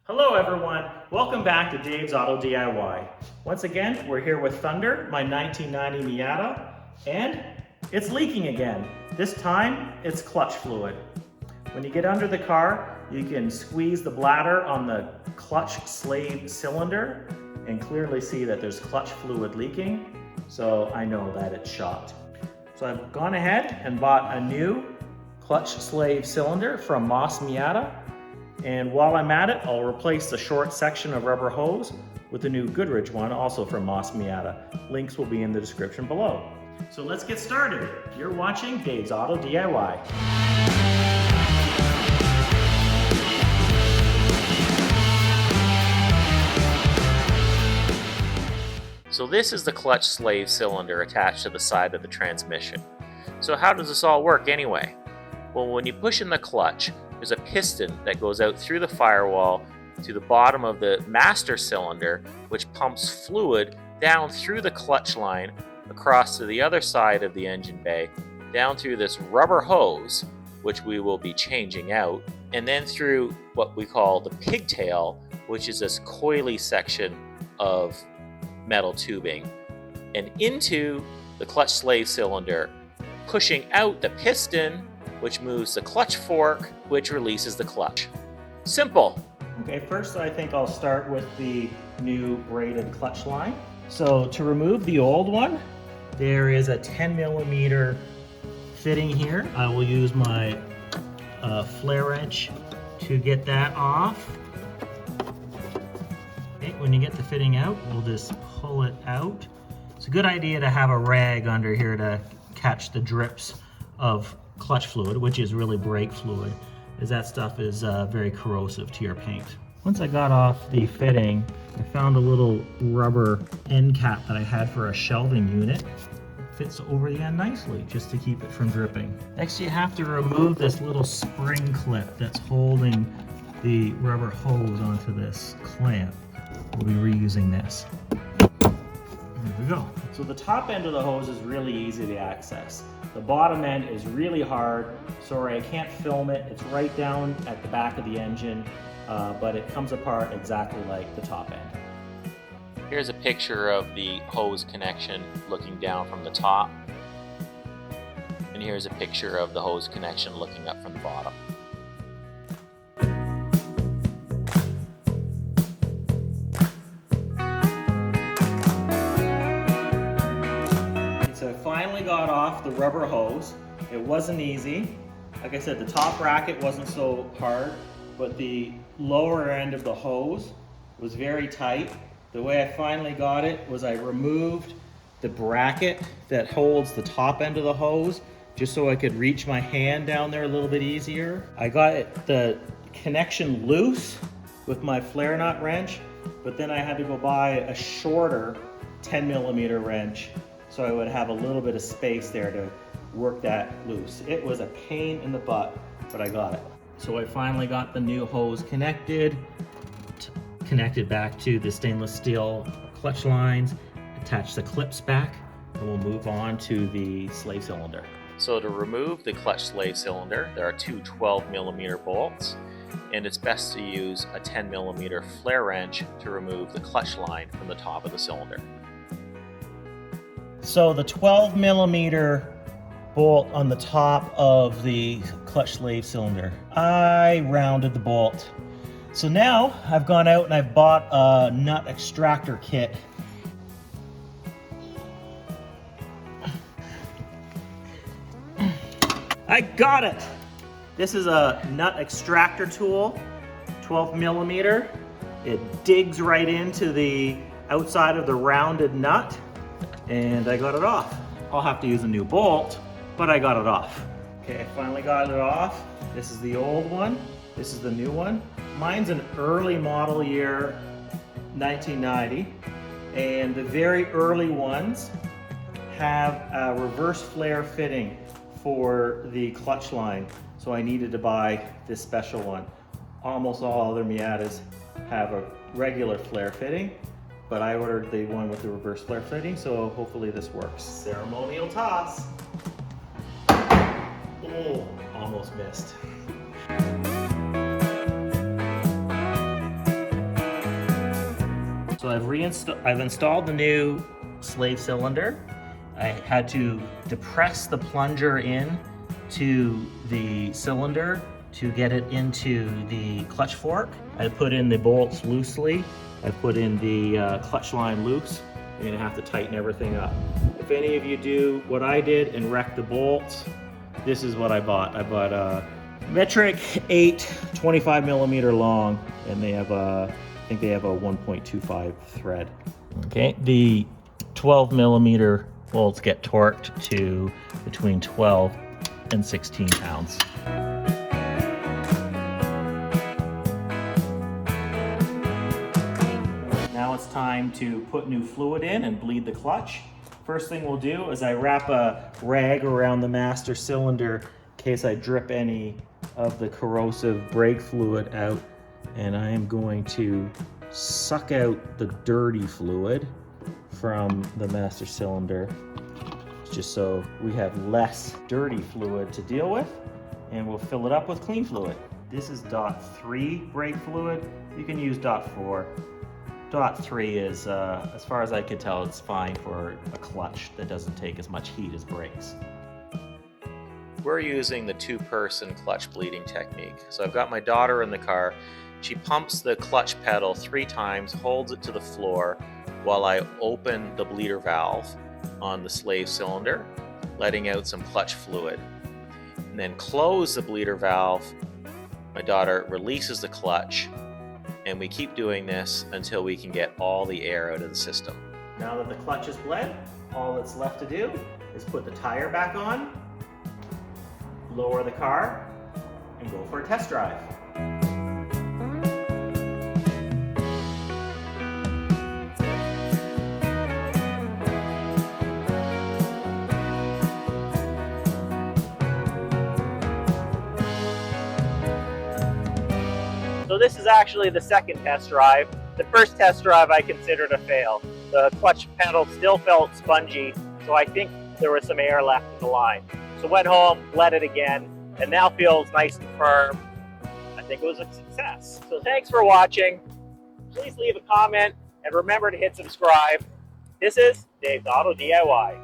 Hello everyone, welcome back to Dave's Auto DIY. Once again, we're here with Thunder, my 1990 Miata, and it's leaking again. This time, it's clutch fluid. When you get under the car, you can squeeze the bladder on the clutch slave cylinder and clearly see that there's clutch fluid leaking, so I know that it's shot. So I've gone ahead and bought a new clutch slave cylinder from Miata. And while I'm at it, I'll replace the short section of rubber hose with the new Goodrich one, also from Miata. Links will be in the description below. So let's get started. You're watching Dave's Auto DIY. So this is the clutch slave cylinder attached to the side of the transmission. So how does this all work anyway? Well, when you push in the clutch, there's a piston that goes out through the firewall to the bottom of the master cylinder, which pumps fluid down through the clutch line, across to the other side of the engine bay, down through this rubber hose, which we will be changing out, and then through what we call the pigtail, which is this coily section of metal tubing, and into the clutch slave cylinder, pushing out the piston, which moves the clutch fork, which releases the clutch. Simple. Okay, first I think I'll start with the new braided clutch line. So to remove the old one, there is a 10mm fitting here. I will use my flare wrench to get that off. Okay, when you get the fitting out, we'll just pull it out. It's a good idea to have a rag under here to catch the drips of clutch fluid, which is really brake fluid, as that stuff is very corrosive to your paint. Once I got off the fitting, I found a little rubber end cap that I had for a shelving unit. It fits over the end nicely, just to keep it from dripping. Next, you have to remove this little spring clip that's holding the rubber hose onto this clamp. We'll be reusing this. There we go. So the top end of the hose is really easy to access. The bottom end is really hard. Sorry, I can't film it. It's right down at the back of the engine, but it comes apart exactly like the top end. Here's a picture of the hose connection looking down from the top. And here's a picture of the hose connection looking up from the bottom. So I finally got off the rubber hose. It wasn't easy. Like I said, the top bracket wasn't so hard, but the lower end of the hose was very tight. The way I finally got it was I removed the bracket that holds the top end of the hose just so I could reach my hand down there a little bit easier. I got the connection loose with my flare nut wrench, but then I had to go buy a shorter 10mm wrench so I would have a little bit of space there to work that loose. It was a pain in the butt, but I got it. So I finally got the new hose connected back to the stainless steel clutch lines, attach the clips back, and we'll move on to the slave cylinder. So to remove the clutch slave cylinder, there are two 12mm bolts, and it's best to use a 10mm flare wrench to remove the clutch line from the top of the cylinder. So the 12mm bolt on the top of the clutch slave cylinder, I rounded the bolt. So now I've gone out and I've bought a nut extractor kit. I got it! This is a nut extractor tool, 12mm. It digs right into the outside of the rounded nut, and I got it off. I'll have to use a new bolt, but I got it off. Okay, I finally got it off. This is the old one. This is the new one. Mine's an early model year, 1990, and the very early ones have a reverse flare fitting for the clutch line, so I needed to buy this special one. Almost all other Miatas have a regular flare fitting, but I ordered the one with the reverse flare fitting, so hopefully this works. Ceremonial toss. Oh, almost missed. So I've installed the new slave cylinder. I had to depress the plunger in to the cylinder to get it into the clutch fork. I put in the bolts loosely. I put in the clutch line loose. You're gonna have to tighten everything up. If any of you do what I did and wreck the bolts, this is what I bought. I bought a metric 8, 25 millimeter long, and they have I think they have a 1.25 thread. Okay, the 12 millimeter bolts get torqued to between 12 and 16 pounds. Now it's time to put new fluid in and bleed the clutch. First thing we'll do is I wrap a rag around the master cylinder in case I drip any of the corrosive brake fluid out, and I am going to suck out the dirty fluid from the master cylinder just so we have less dirty fluid to deal with, and we'll fill it up with clean fluid. This is .3 brake fluid. You can use .4. .3 is, as far as I could tell, it's fine for a clutch that doesn't take as much heat as brakes. We're using the 2-person clutch bleeding technique. So I've got my daughter in the car. She pumps the clutch pedal 3 times, holds it to the floor while I open the bleeder valve on the slave cylinder, letting out some clutch fluid. And then close the bleeder valve. My daughter releases the clutch, and we keep doing this until we can get all the air out of the system. Now that the clutch is bled, all that's left to do is put the tire back on, lower the car, and go for a test drive. So this is actually the second test drive. The first test drive I considered a fail. The clutch pedal still felt spongy, so I think there was some air left in the line. So went home, bled it again, and now feels nice and firm. I think it was a success. So thanks for watching. Please leave a comment and remember to hit subscribe. This is Dave's Auto DIY.